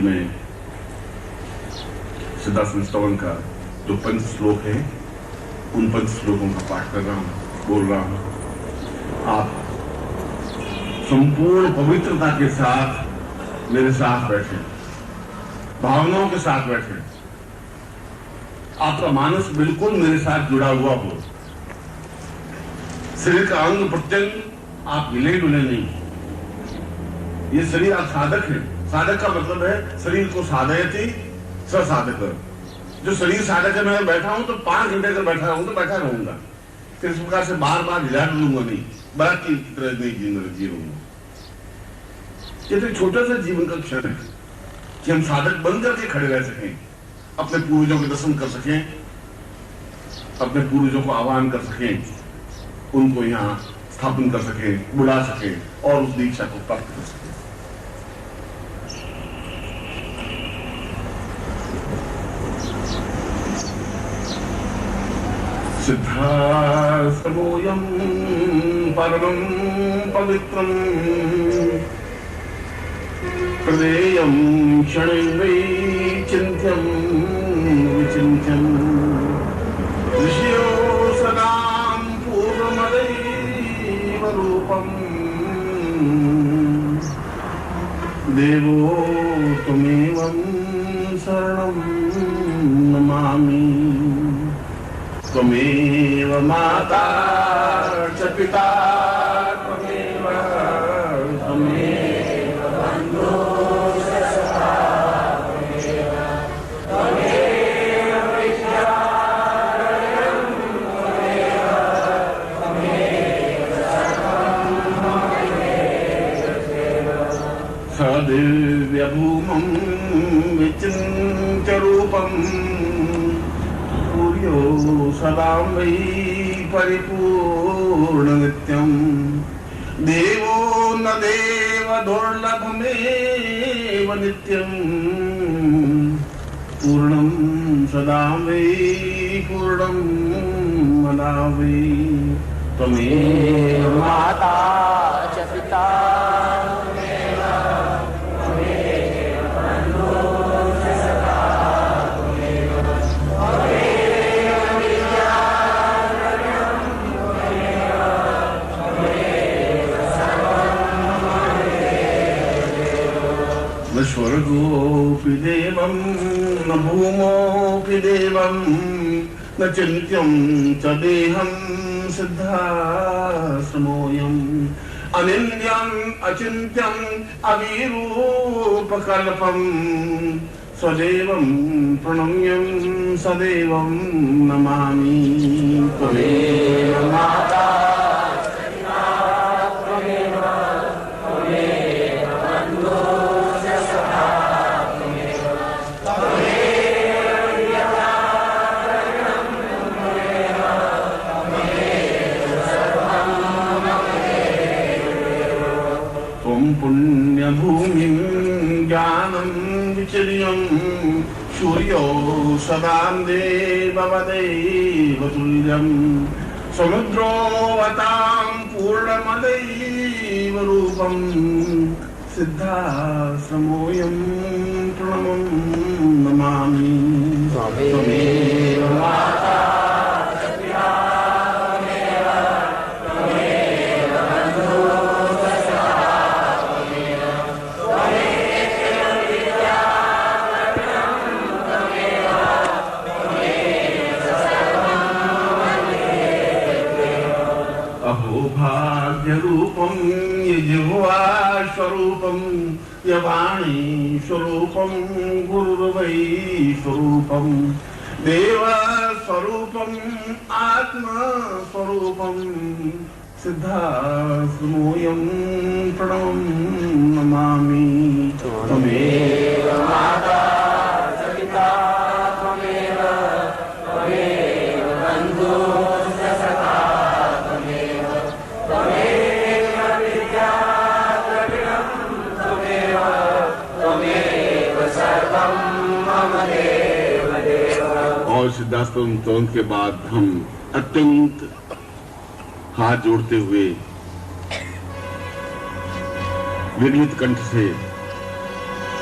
में सिद्धाश्रम स्तवन का जो 5 श्लोक है, उन 5 श्लोकों का पाठ कर रहा हूं, बोल रहा हूं। आप संपूर्ण पवित्रता के साथ मेरे साथ बैठे, भावनाओं के साथ बैठे, आपका मानस बिल्कुल मेरे साथ जुड़ा हुआ हो, शरीर का अंग प्रत्यंग आप हिले डुले नहीं। ये शरीर आप साधक है। साधक का मतलब है शरीर को साधयति ससाधक। जो शरीर साधक है, मैं बैठा हूं तो 5 घंटे अगर बैठा रहूं तो बैठा रहूंगा, फिर इस प्रकार से बार बार हिला डूलूंगा नहीं, बड़ा की तरह नहीं जीऊंगा। ये तो छोटा सा जीवन का क्षण है कि हम साधक बनकर के खड़े रह सकें, अपने पूर्वजों के दर्शन कर सकें, अपने पूर्वजों को आह्वान कर सकें, उनको यहाँ स्थापन कर सकें, बुला सकें और उस दीक्षा को प्राप्त कर सकें। सिद्धाश्रमोऽयं परमं पवित्रं प्रदेयं क्षणेन वै चिन्त्यं विचिन्त्यं ऋषयो सदां पूर्वमदैव रूपं देवो त्वमेवं शरणं नमामि। त्वमेव माता च पिता त्वमेव बन्धुश्च सखा त्वमेव विद्यालयं त्वमेव सर्वं सदिव्यभूमं विचिन्त्य रूपम् सदा वै परिपूर्ण नित्यं देवो न देव दुर्लभमेव नित्यं पूर्णं सदा वै पूर्णं मदा वै त्वमेव माता च पिता स्वर्गोऽपि देवं न भूमोऽपि देवं न चिन्त्यं च देहं सिद्धाश्रमोऽयम् अनिन्द्यम् अचिन्त्यम् अविरूपकल्पं स्वदेवं प्रणम्यं सदैवं नमामि। त्वमेव माता पुण्यभूमिं ज्ञानं विचिर्यं सूर्यो सदा देववदैव तुल्यं समुद्रोऽवतां पूर्णमदैव रूपं सिद्धाश्रमोऽयं प्रणमं नमामि। त्वमेव माता भाग्यरूपं यजिह्वा स्वरूपं यवाणी स्वरूपं गुरुर्वै स्वरूपं देवस्वरूपम् आत्मस्वरूपं सिद्धाश्रमोऽयं प्रणमं नमामि। त्वमेव माता च पिता त्वमेव बन्धुश्च सखा और सिद्धाश्रम स्तवन के बाद हम अत्यंत हाथ जोड़ते हुए विगलित कंठ से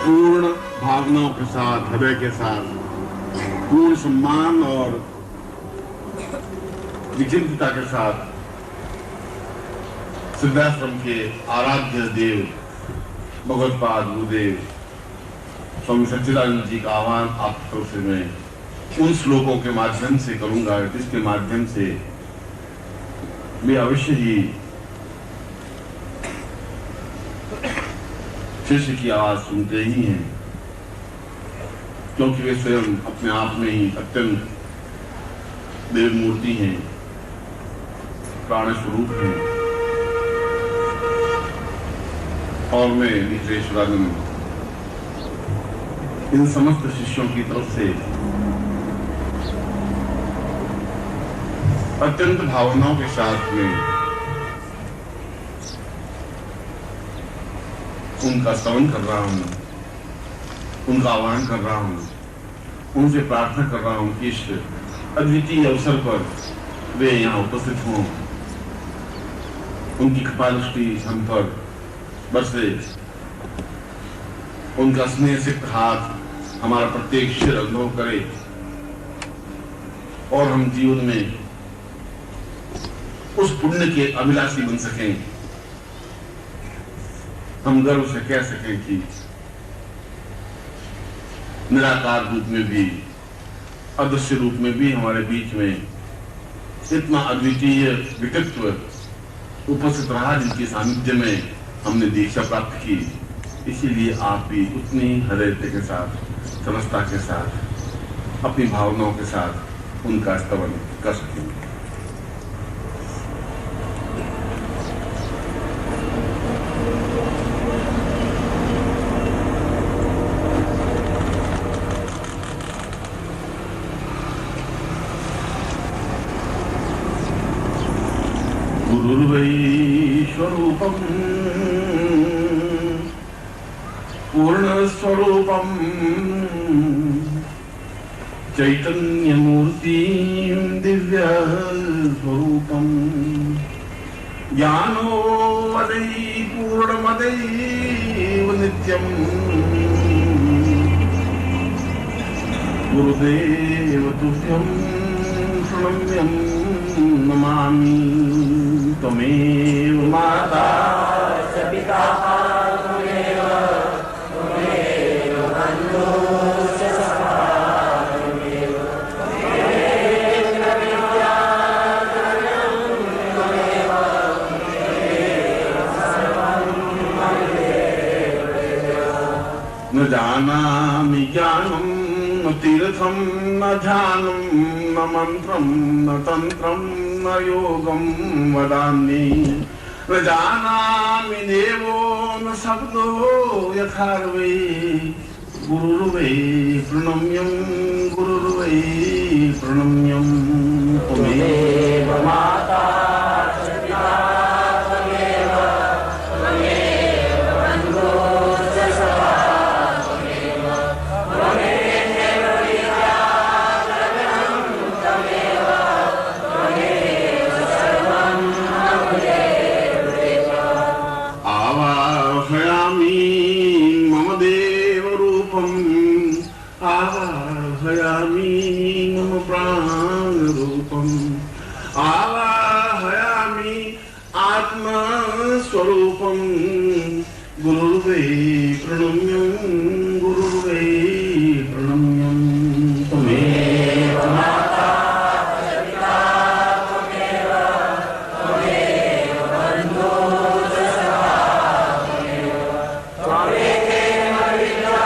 पूर्ण भावनाओं के साथ, हृदय के साथ, पूर्ण सम्मान और विचिंतता के साथ सिद्धाश्रम के आराध्य देव भगवत्पाद गुरुदेव स्वामी सच्चिदानंद जी का आह्वान आपकी तरफ से मैं उन श्लोकों के माध्यम से करूंगा जिसके माध्यम से वे अवश्य ही शिष्य की आवाज सुनते ही हैं, क्योंकि वे स्वयं अपने आप में ही अत्यंत देव मूर्ति हैं, प्राण स्वरूप हैं। और मैं विश्वेश्वरानंद इन समस्त शिष्यों की तरफ से अत्यंत भावनाओं के साथ में उनका स्तवन कर रहा हूं, उनका आह्वान कर रहा हूं, उनसे प्रार्थना कर रहा हूं कि इस अद्वितीय अवसर पर वे यहाँ उपस्थित हों, उनकी कृपा दृष्टि हम पर बरसे, उनका स्नेह सिक्त हाथ हमारा प्रत्येक शिर अनुभव करे और हम जीवन में उस पुण्य के अभिलाषी बन सकें। हम गर्व से कह सकें कि निराकार रूप में भी, अदृश्य रूप में भी हमारे बीच में इतना अद्वितीय व्यक्तित्व उपस्थित रहा जिनके सानिध्य में हमने दीक्षा प्राप्त की। इसीलिए आप भी उतनी हृदयता के साथ, समझता के साथ, अपनी भावनाओं के साथ उनका स्तवन कर सकेंगे। गुरुर्वै स्वरूपम् पूर्णस्वरूपम् चैतन्यमूर्तिं दिव्यस्वरूपम् ज्ञानोदय पूर्णमदैव नित्यम् गुरुदेव तुभ्यं प्रणम्यं नमामि। त्वमेव माता च पिता त्वमेव बन्धुश्च सखा त्वमेव विद्या त्वमेव सर्वं न जानामि ज्ञानं न तीर्थं न ध्यानं न मन्त्रं न तन्त्रं न योगं वदामि। न जानामि देवो न शब्दो यथार्वै गुरुर्वै प्रणम्यं गुरुर्वै प्रणम्यं। त्वमेव माता च पिता त्वमेव बन्धुश्च सखा त्वमेव विद्या त्वमेव सर्वं आवाहयामि मम देवरूपम् आवाहयामि मम प्राणरूपम् आवाहयामि आत्मस्वरूपम् गुरुर्वै प्रणम्यं गुरुर्वै प्रणम्यं। त्वमेव माता च पिता त्वमेव बन्धुश्च सखा त्वमेव विद्या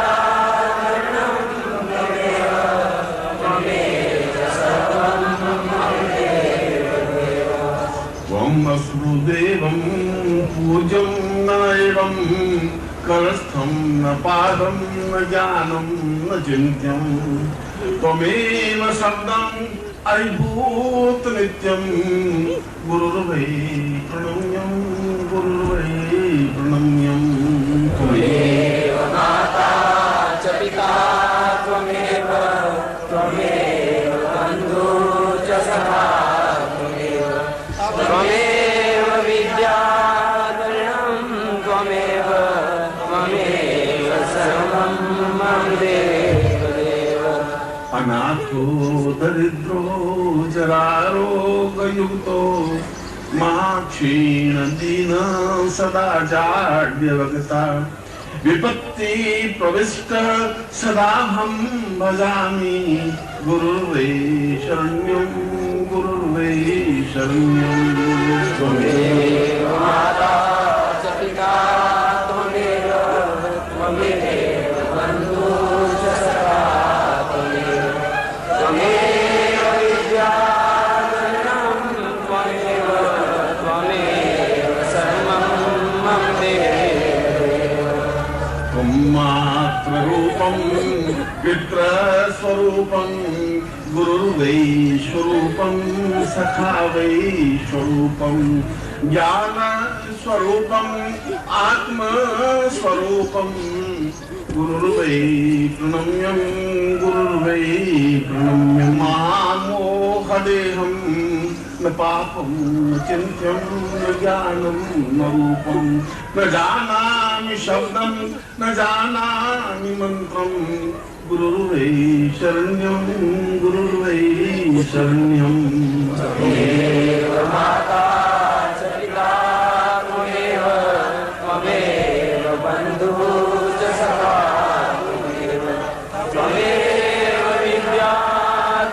त्वमेव सर्वं त्वं वसुदेवं पूज्यं नैवं करस्थं न पादं न ज्ञानं न चिन्त्यं त्वमेव शब्दं अभिभूत नित्यं गुरुर्वै प्रणम्यं गुरुर्वै प्रणम्यं। त्वमेव माता च पिता त्वमेव बन्धुश्च सखा त्वमेव विद्या त्वमेव सर्वं अनाथो दरिद्रो जरारोगयुक्तो क्षीण दीन सदा जाड्यवगता विपत्ति प्रविष्ट सदा हम भजामि गुरुर्वे शरण्यं गुरुर्वे शरण्यं त्वमेव माता च पिता त्वमेव त्वमेव बन्धुश्च सखा त्वमेव विद्या शरणं त्वमेव त्वमेव सर्वं मम देव त्वं मात्ररूपं पितृस्वरूपं गुरुर्वै स्वरूपं सखा वै स्वरूपं ज्ञानस्वरूपं आत्मस्वरूपं गुरुर्वै प्रणम्यं गुरुर्वै प्रणम्यं महामोहदेहं न पापं न चिन्त्यं न ज्ञानं न रूपं न जानामि शब्दं न जानामि मन्त्रं गुरुर्वै शरण्यं गुरुर्वै शरण्यं त्वमेव माता च पिता त्वमेव त्वमेव बन्धुश्च सखा त्वमेव विद्या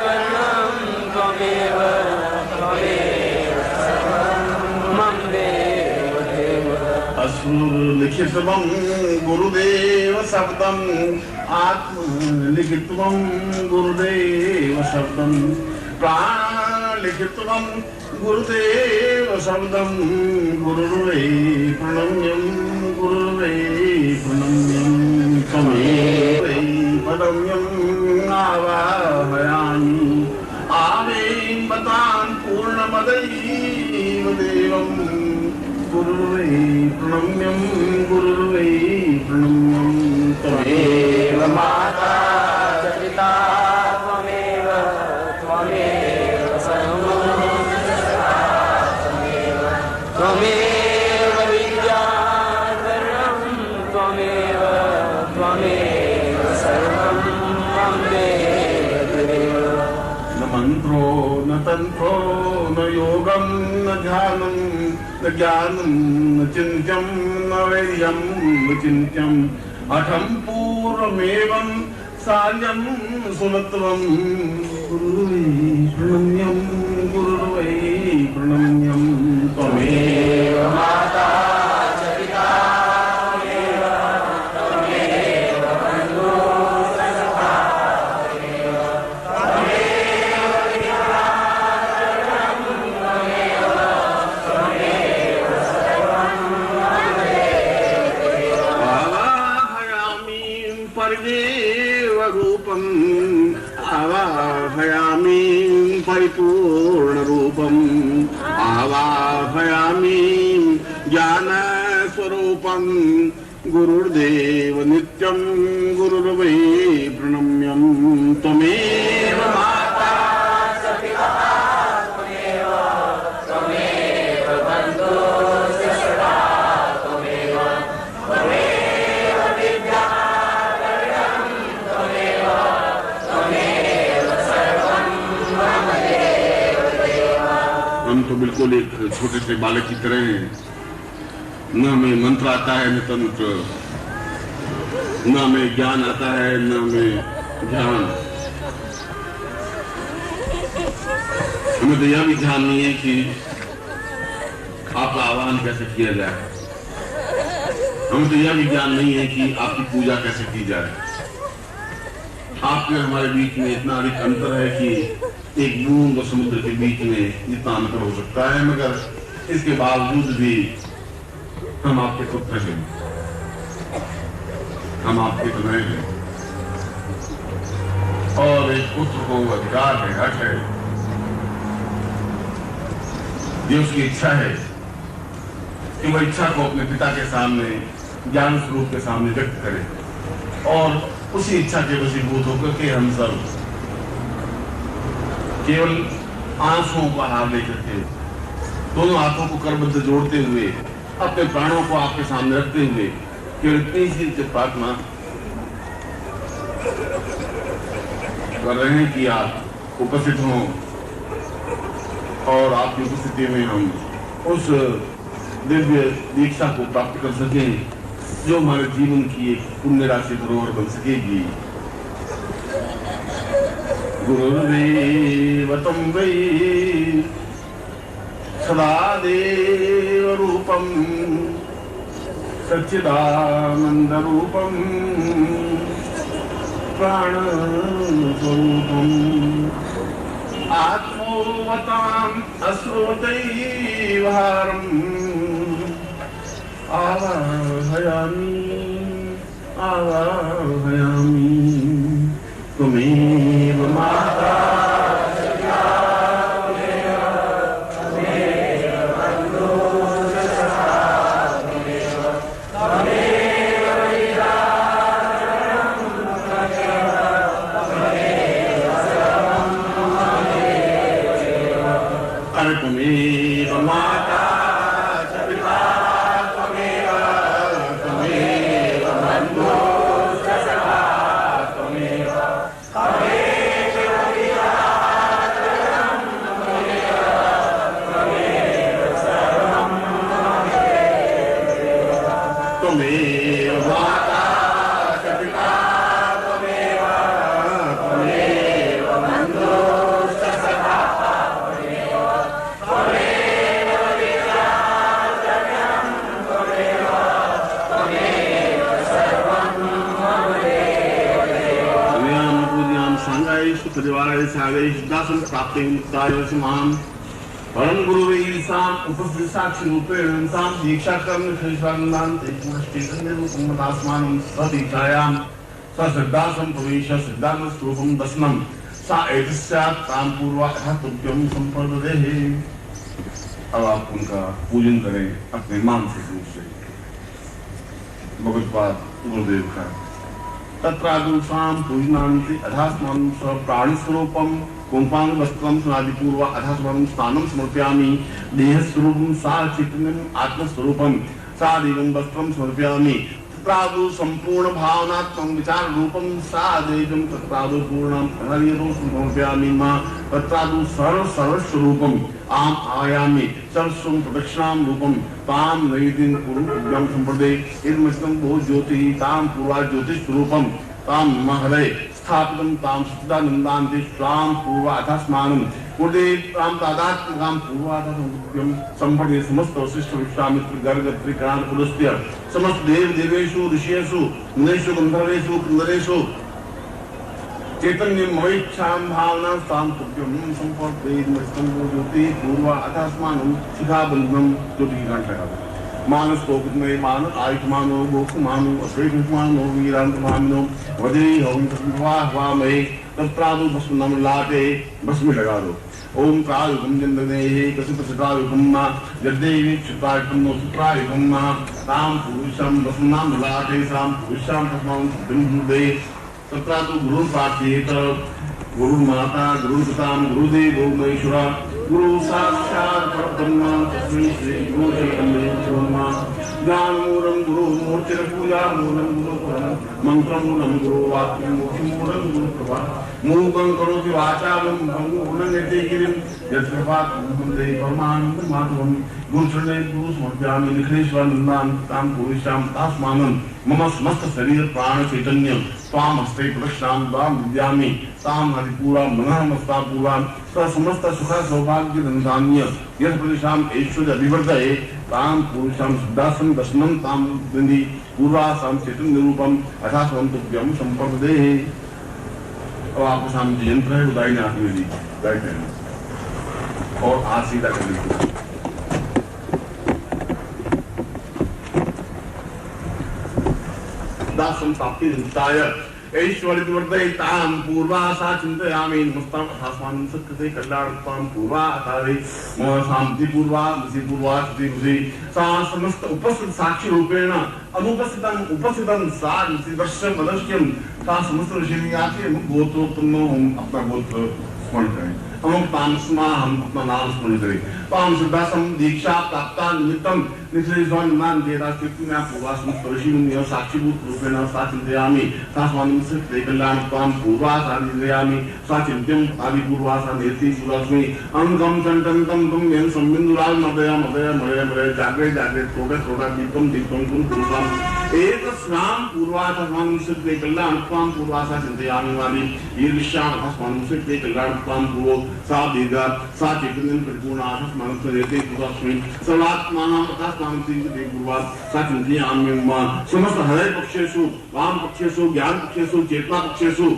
कर्णं त्वमेव त्वमेव सर्वं मम देव असुरलिखितवं गुरुदेव शब्दं आत्मलिखितवं गुरुदेव शब्दं प्राणलिखितवं गुरुदेव शब्दं गुरुर्वै प्रणम्यं गुरुर्वै प्रणम्यं त्वमेव पदम्यं आवाहयामि आवें बतान् पूर्णमदैव देवं गुरुर्वै प्रणम्यं गुरुर्वै प्रणम्यं त्वमेव माता च पिता त्वमेव त्वमेव सर्वं त्वमेव विद्या कर्णं त्वमेव त्वमेव सर्वं मम देव न मन्त्रो न तन्त्रो न योगं न ध्यानं न ज्ञानं न चिन्त्यं न वैर्यं न चिन्त्यम् अठं पूर्वमेवं साल्यं सुनत्वं गुरुर्वै प्रणम्यं गुरुर्वै प्रणम्यं त्वमेव माता च पिता त्वमेव त्वमेव बन्धुश्च सखा त्वमेव विद्या कर्णं त्वमेव त्वमेव सर्वं मम देव आवाहयामि परिदेव रूपम् आवाहयामि परिपूर्णरूपम् आवाहयामि ज्ञानस्वरूपं गुरुर्देव नित्यं गुरुर्वै प्रणम्यं त्वमेव माता च पिता त्वमेव त्वमेव बन्धुश्च सखा त्वमेव त्वमेव विद्या कर्णं त्वमेव त्वमेव सर्वं मम देव हम तो बिल्कुल एक छोटे से बालक की तरह हैं। न हमें मंत्र आता है न तंत्र, न हमें ज्ञान आता है न हमें ध्यान। हमें तो यह भी ध्यान नहीं है कि आपका आह्वान कैसे किया जाए। हमें तो यह भी ज्ञान नहीं है कि आपकी पूजा कैसे की जाए। आपके हमारे बीच में इतना अधिक अंतर है कि एक बूंद और समुद्र के बीच में इतना अंतर हो सकता है, मगर इसके बावजूद भी हम आपके पुत्र हैं, हम आपके तनय हैं। और एक पुत्र को अधिकार है, हक है, ये उसकी इच्छा है कि वह इच्छा को अपने पिता के सामने, ज्ञान स्वरूप के सामने व्यक्त करे। और उसी इच्छा के वशीभूत होकर के हम सब केवल आंसुओं का हार लेकर के दोनों हाथों को करबद्ध जोड़ते हुए अपने प्राणों को आपके सामने रखते हुए केवल इतनी सी प्रार्थना कर रहे हैं कि आप उपस्थित हों और आपकी उपस्थिति में हम उस दिव्य दीक्षा को प्राप्त कर सकें जो हमारे जीवन की एक पुण्य राशि धरोहर बन सकेगी। गुरुर्देव तं वै सदा देव रूपं सच्चिदानंद रूपं प्राण स्वरूपं आत्मोवताम् अश्रुतैवहारम् आवाहयामि त्वमेव माता परम गुरुवे साम उपस्थित साक्षी रूपेण साम दीक्षा कर्म शेषानंदान्ते चैतन्य रूपं दासमानं सदीक्षायां सश्रद्धासं प्रवेश सिद्धांत स्वरूपं दर्शनं सा एतस्यात् तां पूर्वा तुभ्यं संप्रददेहि। अब आप उनका पूजन करें अपने मानसिक रूप से। भगवत्पाद गुरुदेव का तत्रादुषां पूजनान्ति अधास्मानं स्वप्राणस्वरूपं कुंपांग वस्त्रम सुनादि पूर्व अधास्वरम स्थानम समर्पयामि देह स्वरूपम सा चैतन्यम आत्मस्वरूपम सा देवम वस्त्रम समर्पयामि तत्रादु संपूर्ण भावनात्मक विचार रूपम सा देवम तत्रादु पूर्णम हरियरो समर्पयामि मां तत्रादु सर्व स्वरूपम आम आयामि सर्वस्वं प्रदक्षिणाम रूपम ताम नैदिन कुरुभ्यं संप्रदे इदमस्तम भो ज्योति ताम पूर्वा ज्योतिष स्वरूपम ताम महदय स्थापितं तां सच्चिदानन्दान्ते स्वां पूर्वाधास्मानं गुरुदेव तां तादात्म्यं पूर्वाधासंयुक्तं संपदे समस्त वशिष्ठ विश्वामित्र गर्ग त्रिकाण पुलस्त्य समस्त देव देवेषु ऋषिषु मुनेषु गंधर्वेषु किन्नरेषु चैतन्य मयिच्छां भावना तां तुभ्यं संपर्पयेत् मस्तं ज्योति पूर्वाधास्मानं शिखाबन्धनं ज्योतिकांक्षः मानस कोकुतमय मान आयुष्मानो गोकुमानो अश्वेकुमानो वीरांतमानो वज्री होम वामहे तत्रादु भस्म नम लाटे भस्म लगा दो। ओम प्रायुगम जंदनेहि कसित सत्रायुगम्मा यद्देवी चित्रायुगम्नो चित्रायुगम्मा ताम पुरुषं भस्म नाम लाटे साम पुरुषं भस्मं बिंदुदे तत्रादु गुरु प्रार्थयेत गुरु माता गुरु पिता गुरुदेवो महेश्वरा गुरु साक्षात् परब्रह्म तस्मै श्री गुरु चैतन्य ब्रह्मा ज्ञानमूलं गुरु मूर्तिः पूजा मूलं गुरु मंत्रं मूलं गुरु वाक्यं मूलं गुरु प्रभा मूकं करोति वाचालं भंगुर्नयते गिरिं यत्कृपात् वन्दे परमानन्दमाधवं गुरुचरणे गुरु समर्पयामि निखिलेश्वरानन्दां तां पुरुषां तास्मानं मम समस्त शरीर प्राण चैतन्य स्वाम हस्ते प्रदक्षिणां द्वां विद्यामि तां हरिपूरा मनः मस्ता पूरा समस्त सुख सौभाग्य धनधान्य यत् प्रदिशां ऐश्वर्य अभिवर्धये तां पुरुषां सिद्धासं दर्शनं तां विन्दि पूर्वासां चैतन्य रूपम् अथास्वं तुभ्यं संप्रददेहि। और आपके सामने यंत्र है उदाई नाथ में दी बैठे हैं और आज सीधा कर लीजिए। दासं प्राप्ति नित्याय ऐश्वर्यवर्धयितां पूर्वासा चिन्तयामि नमस्तां अथास्मानं सत्कृते कल्याणत्वां पूर्वाधारे मम शान्ति पूर्वा मसि पूर्वा स्थिति सा समस्त उपस्थित साक्षी रूपेण अनुपस्थितं उपस्थितं सा दृश्यं अदृश्यं सा समस्त ऋषि आके गोत्रोत्तम हम अपना गोत्र स्मरण करें। अमुक ताम स्मा हम अपना नाम स्मरण करें ताम सिद्धासम दीक्षा प्राप्ता निमित्तम निश्चय स्वान मान देता कीर्ति में पूर्वास मुस्तरशी मुनियो साक्षीभूत रूपेण साचिंतयामि तास्मानं सत्ते कल्याण ताम पूर्वास आदिदयामि साचिंत्यम आदि पूर्वास नेति पूर्वास्मि अंगम चंतंतम तुम यं संबिंदुराल मदया मदया मदया मदया जागृत जागृत थोड़ा थोड़ा दीपम दीपम तुम पूर्वाम एक स्नाम पूर्वास तास्मानं सत्ते कल्याण ताम पूर्वास आचिंतयामि वाली ईर्ष्याम तास्मानं सत्ते कल्याण ताम पूर्व सा दीर्घा सा चैतन्यं परिपूर्णा तास्मानं सत्ते पूर्वास्मि सर्वात्मानं समस्त हृदय पक्षेषु वाम पक्षेषु ज्ञान पक्षेषु चेतना पक्षेषु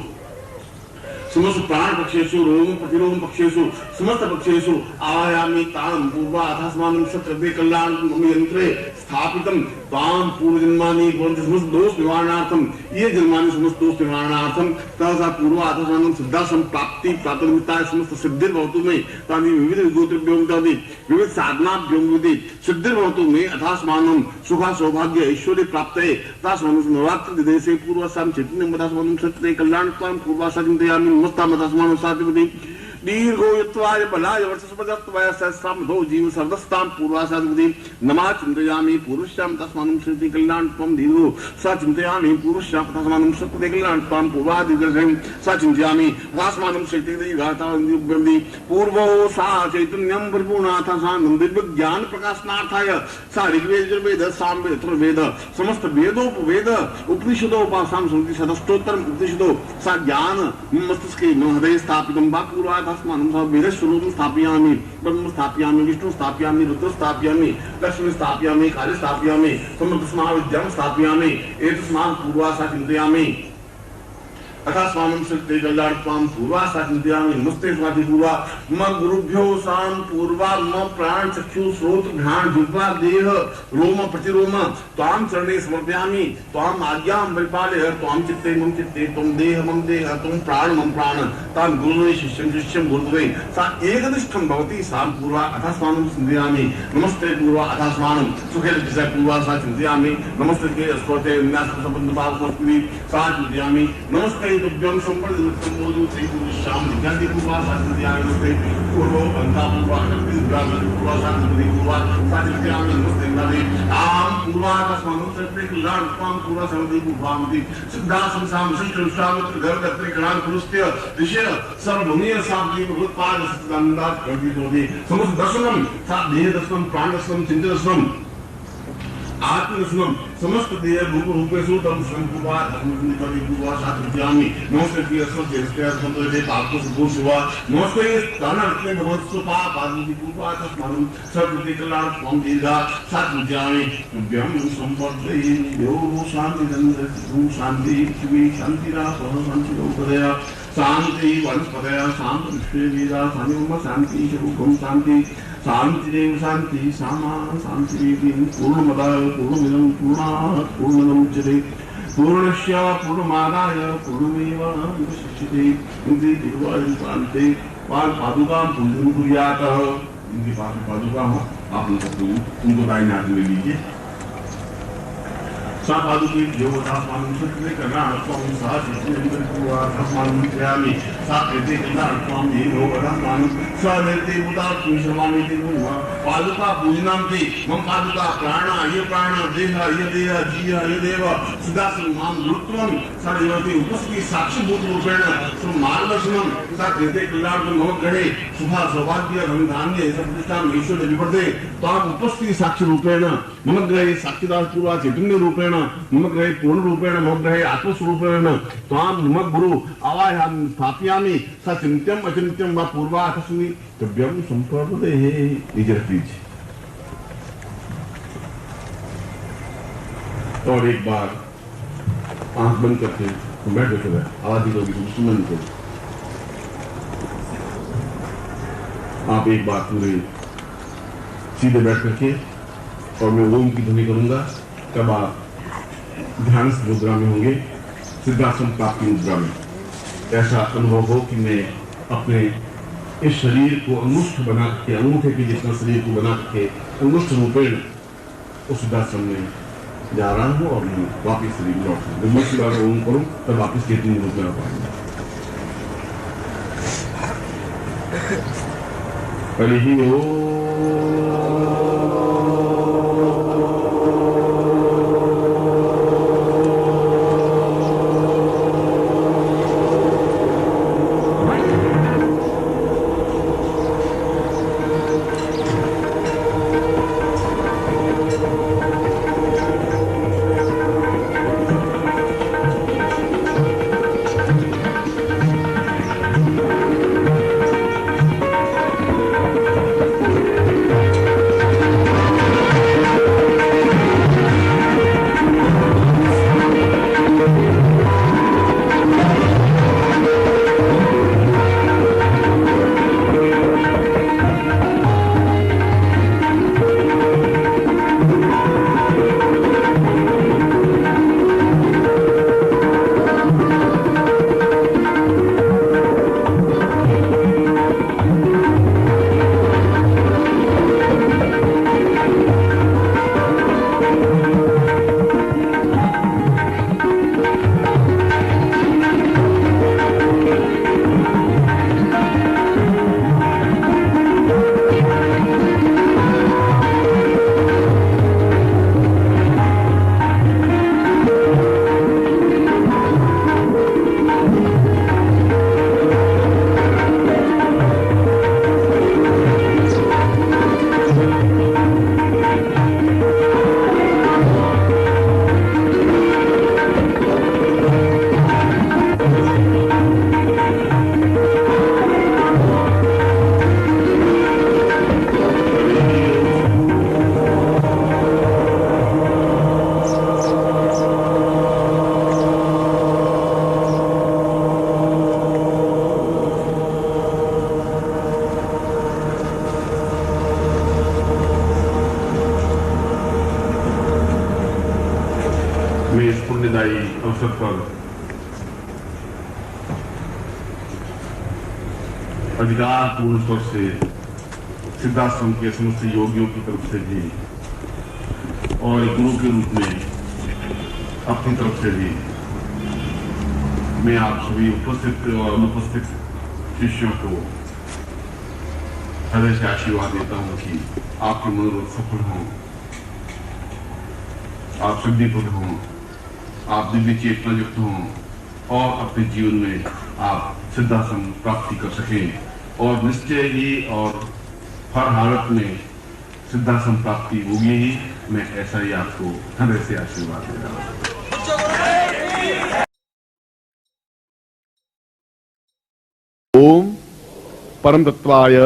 समस्त प्राण पक्षेषु रोम प्रतिरोम पक्षेषु समस्त पक्षेषु आयामि ताम पूर्वा अथास्मानं सत्रदे कल्याण यंत्रे स्थापितम ताम पूर्व जन्मानि समस्त दोष निवारणार्थम ये जन्मानि समस्त दोष निवारणार्थम तथा पूर्वा अथास्मानं सिद्धा संप्राप्ति प्राप्तिमिता समस्त सिद्धि भवतु में तानि विविध गोत्रभ्यों तानि विविध साधनाभ्यों विधि सिद्धि भवतु में अथास्मानं सुख सौभाग्य ऐश्वर्य प्राप्ते तस्मानं नवरात्रि देशे पूर्वसाम चैतन्यं अथास्मानं सत्रदे कल्याण ताम पूर्वासा चिन्तयामि मस्तामतास्मानं सातिपति दीर्घो यत्वाय बलाय वर्षस्पदत्वाय सहस्रामधो जीव सर्वस्तां पूर्वासादिपति नमा चिन्तयामि पूर्वस्यां तस्मानं सृति कल्याण त्वं दीर्घो सा चिन्तयामि पूर्वस्यां तस्मानं सत्पदे कल्याण त्वं पूर्वादिदर्शं सा चिन्तयामि तस्मानं सृति गातावन्ति पूर्वो सा चैतन्यं परिपूर्णाथ सा दिव्य ज्ञान प्रकाशनार्थाय सा ऋग्वेद यजुर्वेद सामवेद अथर्ववेद समस्त वेदोपवेद उपनिषदोपासां सन्ति सदष्टोत्तरं उपनिषदो सा ज्ञान मस्तिष्के हृदये स्थापितं वा पूर्वात् वेदस्वरूपं स्थापयामि ब्रह्म स्थापयामि विष्णु स्थापयामि रुद्र स्थापयामि लक्ष्मी स्थापयामि काली स्थापयामि समस्तस्माविद्यां स्थापयामि एतस्मात् पूर्वासा चिन्तयामि अथास्मानं सत्ते कल्याण त्वां पूर्वासा चिन्तयामि नमस्ते स्वाति पूर्वा मम गुरुभ्यो सां पूर्वा मम प्राण चक्षु श्रोत्र घ्राण जिह्वा देह रोम प्रतिरोम त्वां चरणे समर्पयामि त्वां आज्ञां परिपालय त्वां चित्ते मम चित्ते त्वं देह मम देह त्वं प्राण मम प्राण तां गुरुवे शिष्यं शिष्यं गुरुवे सा एकनिष्ठं भवति सां पूर्वा अथास्मानं चिन्तयामि नमस्ते पूर्वा अथास्मानं सुखेन दिशा पूर्वा सा चिन्तयामि नमस्ते के स्पर्शे विन्याससंबन्धभावस्मृति सा चिन्तयामि नमस्ते तुभ्यं संपदनिमित्तं मोदुते पुरुषां निगन्ति पूर्वा सा चिन्तयामि नमस्ते पूर्वो बन्धा पूर्वा अनन्ति पूर्वा सा चिन्तयामि नमस्ते नमस्ते आम पूर्वा तस्मानं सत्ते कल्याण त्वां पूर्वा सर्वदि पूर्वामति सिद्धा संसाम संकृष्टामित्र गर्गत्रे कणान पुरुषत्य ऋषय सर्वभूमिय सामग्री भगवत्पाद सच्चिदानन्दात् प्रतीतोति समस्त दर्शनम सा देह दर्शनम प्राण दर्शनम चिंतन दर्शनम आत्म दर्शनम समस्त देह रूप रूपेषु तम संपूर्वा धर्मनिपति पूर्वा सा चिन्तयामि नमस्ते प्रियस्व जेष्ठ्य संतोषे पापो सुखो शिवा नमस्ते स्थानर्थे भगवत्सु पाप आदि पूर्वा तस्मानं सर्वदि कल्याण त्वं दीर्घा सा चिन्तयामि तुभ्यं संपद्ये यो शान्ति शान्ति पृथ्वी शान्तिरापः शान्तिरोपदया शांति वनस्पतय शांति विश्वेदा शांति शांति स्वरूपम शांति शांतिरेव शांति सामा शांति पूर्णमदाय पूर्णमिदं पूर्णात् पूर्णमुदच्यते पूर्णस्य पूर्णमादाय पूर्णमेवावशिष्यते इति तिरुवायुप्रान्ते पादुकां पूजनं कुर्यात् इनकी पादुका आप उनको दाहिने हाथ में लीजिए सापादुके जो तास्मानं सत्ते कल्याण त्वं सा चिन्तयामि पूर्वा तास्मानं चिन्तयामि सा कृते कल्याण त्वं देवो तास्मानं सा नेते उदात्मि सर्वाणि ते पूर्वा पादुका पूजनान्ति मम पादुका प्राण ये प्राण देह ये देह जीव ये देव सुदासं मां गुरुत्वं सा देवते उपस्थिति साक्षीभूत रूपेण मार्गदर्शनं सा कृते कल्याण मम गृहे शुभ सौभाग्य धन धान्य प्रतिष्ठां ऐश्वर्य विवर्धे त्वाम् उपस्थिति साक्षी रूपेण मम गृहे साक्षिदास पूर्वा चैतन्य रूपेण मम गृहे पूर्ण रूपेण मम गृहे आत्मस्वरूपेण त्वां मम गुरु आवाहयामि स्थापयामि स चिन्त्यम् अचिन्त्यं वा पूर्वार्थस्मि तुभ्यं संप्रपदेः निजर कीजिए। और एक बार आंख बंद करके बैठे थे आवाज होगी सुमन को आप एक बार पूरे सीधे बैठ करके और मैं ओम की ध्वनि करूंगा तब आप ध्यान मुद्रा में होंगे सिद्धासन प्राप्ति मुद्रा में ऐसा अनुभव हो कि मैं अपने इस शरीर को अंगुष्ठ बना के अंगूठे के जितना शरीर को बना के अंगुष्ठ रूपेण उस सिद्धासन में जा रहा हूँ और मैं वापिस शरीर में लौट जब मैं ओम करूँ तब वापिस चेतन रूप में आ पाऊंगा। हरि ओम। मैं इस पुण्यदायी अवसर पर अधिकारपूर्ण स्तर से सिद्धाश्रम के समस्त योगियों की तरफ से भी और गुरु के रूप में अपनी तरफ से भी मैं आप सभी उपस्थित और अनुपस्थित शिष्यों को हृदय से आशीर्वाद देता हूं कि आपके मनोरथ सफल हों, आप सिद्धिपुर हों, आप दिव्य चेतना युक्त हों और अपने जीवन में आप सिद्धाश्रम प्राप्ति कर सकें और निश्चय ही और हर हालत में सिद्धाश्रम प्राप्ति होगी ही। मैं ऐसा ही आपको हृदय से आशीर्वाद दे रहा हूं। ओम परम तत्वाय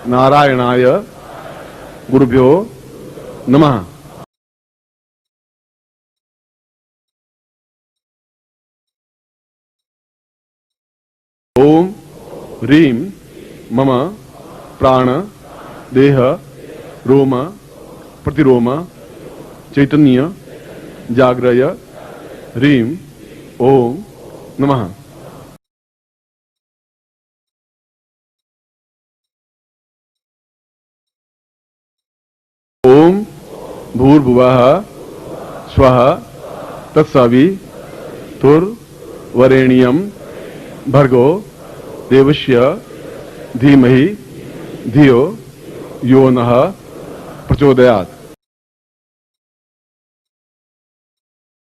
नारायणाय गुरुभ्यो नमः। ओम ह्रीं मम प्राण देह रोम प्रतिरोम चैतन्य जाग्रय ह्रीं ओम नमः। ओम भूर्भुवः स्वः तत्सवितुर्वरेण्यं भर्गो देवस्य धीमहि धियो यो नः प्रचोदयात्।